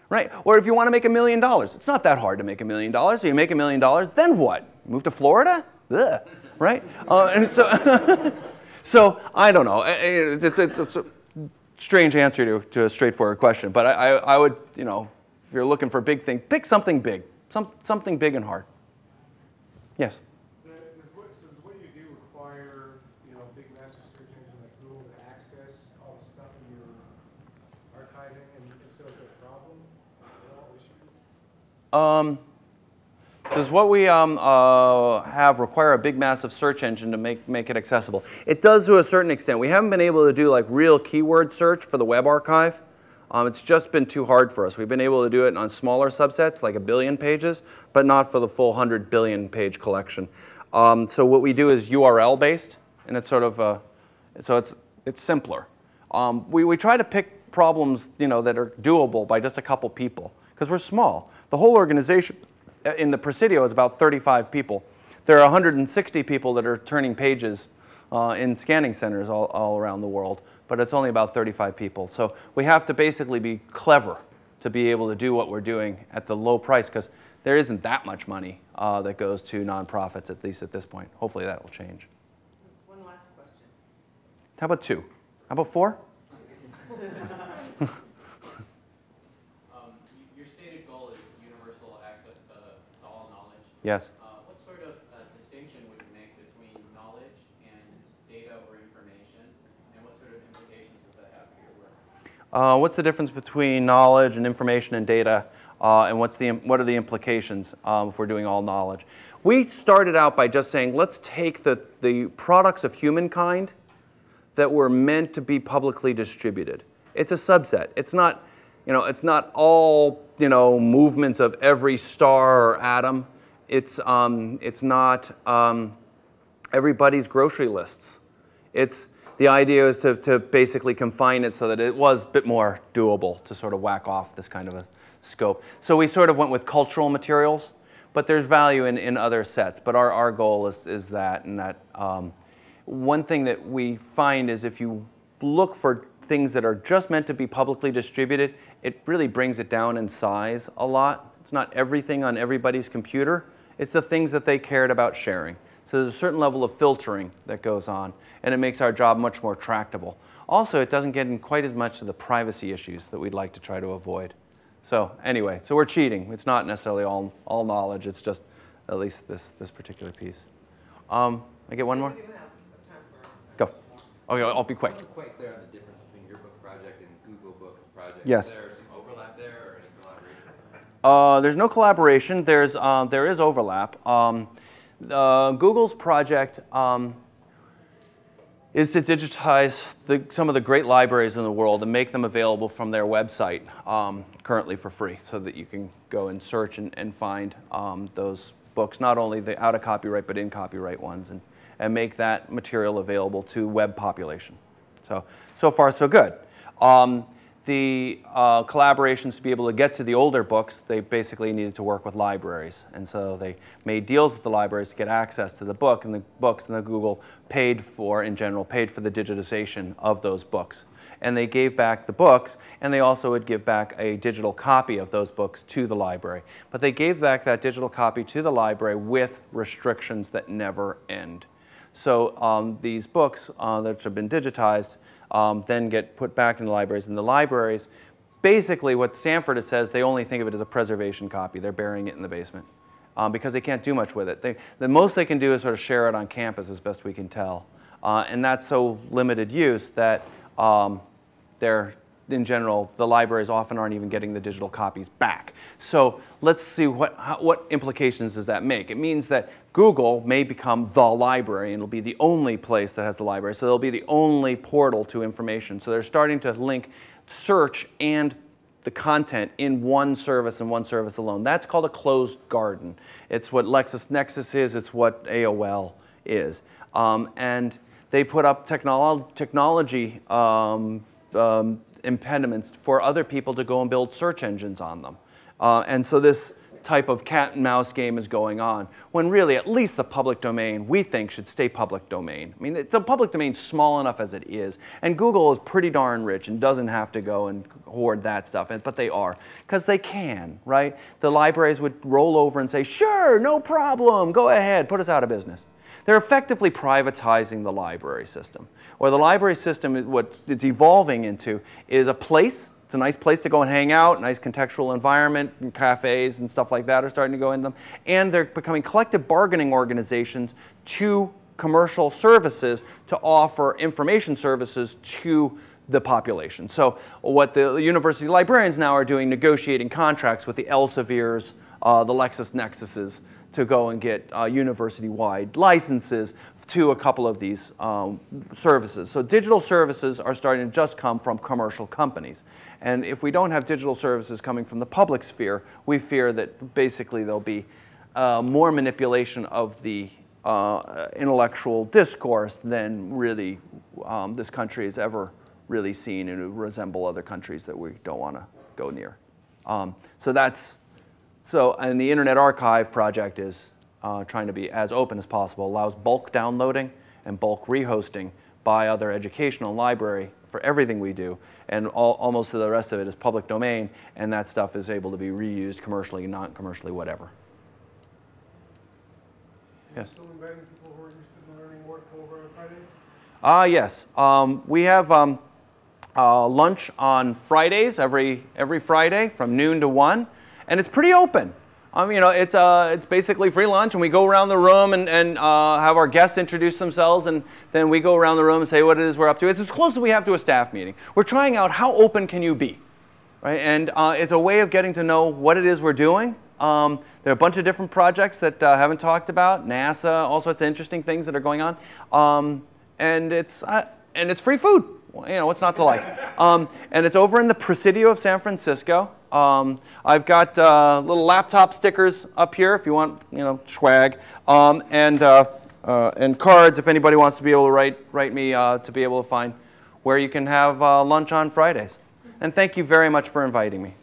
right? Or if you want to make $1 million, it's not that hard to make $1 million. So you make $1 million, then what? Move to Florida? Ugh, right? And so, so I don't know. It's a strange answer to a straightforward question, but I would, you know, if you're looking for a big thing, pick something big, something big and hard. Yes. Does what you do require, you know, a big massive search engine like Google to access all the stuff in your archiving, and if so, is that a problem or issue? Does what we have require a big massive search engine to make it accessible? It does to a certain extent. We haven't been able to do like real keyword search for the web archive. It's just been too hard for us. We've been able to do it on smaller subsets, like 1 billion pages, but not for the full 100 billion page collection. So what we do is URL based, and it's sort of so it's simpler. We try to pick problems, you know, that are doable by just a couple people because we're small. The whole organization in the Presidio is about 35 people. There are 160 people that are turning pages in scanning centers all around the world, but it's only about 35 people. So we have to basically be clever to be able to do what we're doing at the low price because there isn't that much money that goes to nonprofits, at least at this point. Hopefully that will change. One last question. How about 2? How about 4? Your stated goal is universal access to all knowledge. Yes. What sort of distinction would you make between knowledge and data or information, and what sort of implications does that have for your work? What's the difference between knowledge and information and data, and what are the implications if we're doing all knowledge? We started out by just saying, let's take the products of humankind that were meant to be publicly distributed. It's a subset. It's not, you know, it's not all, you know, movements of every star or atom. It's not everybody's grocery lists. The idea is to basically confine it so that it was a bit more doable to sort of whack off this kind of a scope. So we sort of went with cultural materials, but there's value in other sets. But our goal is that, and that one thing that we find is if you look for things that are just meant to be publicly distributed, it really brings it down in size a lot. It's not everything on everybody's computer. It's the things that they cared about sharing. So there's a certain level of filtering that goes on, and it makes our job much more tractable. Also, it doesn't get in quite as much of the privacy issues that we'd like to try to avoid. So anyway, so we're cheating. It's not necessarily all knowledge. It's just at least this particular piece. I get one more? Go. Okay, I'll be quick. I wasn't quite clear on the difference between your book project and Google Books project. Yes. Is there some overlap there or any collaboration? There's no collaboration. There is overlap. Google's project is to digitize some of the great libraries in the world and make them available from their website currently for free so that you can go and search and find those books, not only the out of copyright but in copyright ones, and make that material available to web population. So far so good. The collaborations to be able to get to the older books, they basically needed to work with libraries. And so they made deals with the libraries to get access to the book and the books, and the Google paid for, in general, paid for the digitization of those books. And they gave back the books, and they also would give back a digital copy of those books to the library. But they gave back that digital copy to the library with restrictions that never end. So these books that have been digitized then get put back in the libraries. And the libraries, basically what Stanford says, they only think of it as a preservation copy. They're burying it in the basement because they can't do much with it. The most they can do is sort of share it on campus as best we can tell. And that's so limited use that in general, the libraries often aren't even getting the digital copies back. So let's see what implications does that make. It means that Google may become the library, and it'll be the only place that has the library. So they'll be the only portal to information. So they're starting to link search and the content in one service and one service alone. That's called a closed garden. It's what LexisNexis is. It's what AOL is. And they put up technology impediments for other people to go and build search engines on them. And so this type of cat and mouse game is going on, when really at least the public domain, we think, should stay public domain. I mean, the public domain's small enough as it is, and Google is pretty darn rich and doesn't have to go and hoard that stuff, but they are, because they can, right? The libraries would roll over and say, sure, no problem, go ahead, put us out of business. They're effectively privatizing the library system. Or the library system, what it's evolving into is a place. It's a nice place to go and hang out, nice contextual environment, and cafes and stuff like that are starting to go in them. And they're becoming collective bargaining organizations to commercial services to offer information services to the population. So what the university librarians now are doing, negotiating contracts with the Elsevier's, the LexisNexis's, to go and get university-wide licenses to a couple of these services. So digital services are starting to just come from commercial companies. And if we don't have digital services coming from the public sphere, we fear that basically there'll be more manipulation of the intellectual discourse than really this country has ever really seen, and it resemble other countries that we don't want to go near. And the Internet Archive project is trying to be as open as possible, allows bulk downloading and bulk rehosting by other educational library for everything we do, and almost the rest of it is public domain, and that stuff is able to be reused commercially, non-commercially, whatever. Yes? Still inviting people who are interested in learning more to come over on Fridays? Yes. We have lunch on Fridays, every Friday from noon to 1. And it's pretty open. You know, it's basically free lunch, and we go around the room and have our guests introduce themselves, and then we go around the room and say what it is we're up to. It's as close as we have to a staff meeting. We're trying out how open can you be, right? And it's a way of getting to know what it is we're doing. There are a bunch of different projects that I haven't talked about, NASA, all sorts of interesting things that are going on, and it's free food. You know, what's not to like? And it's over in the Presidio of San Francisco. I've got little laptop stickers up here if you want, you know, swag, and cards if anybody wants to be able to write me to be able to find where you can have lunch on Fridays. And thank you very much for inviting me.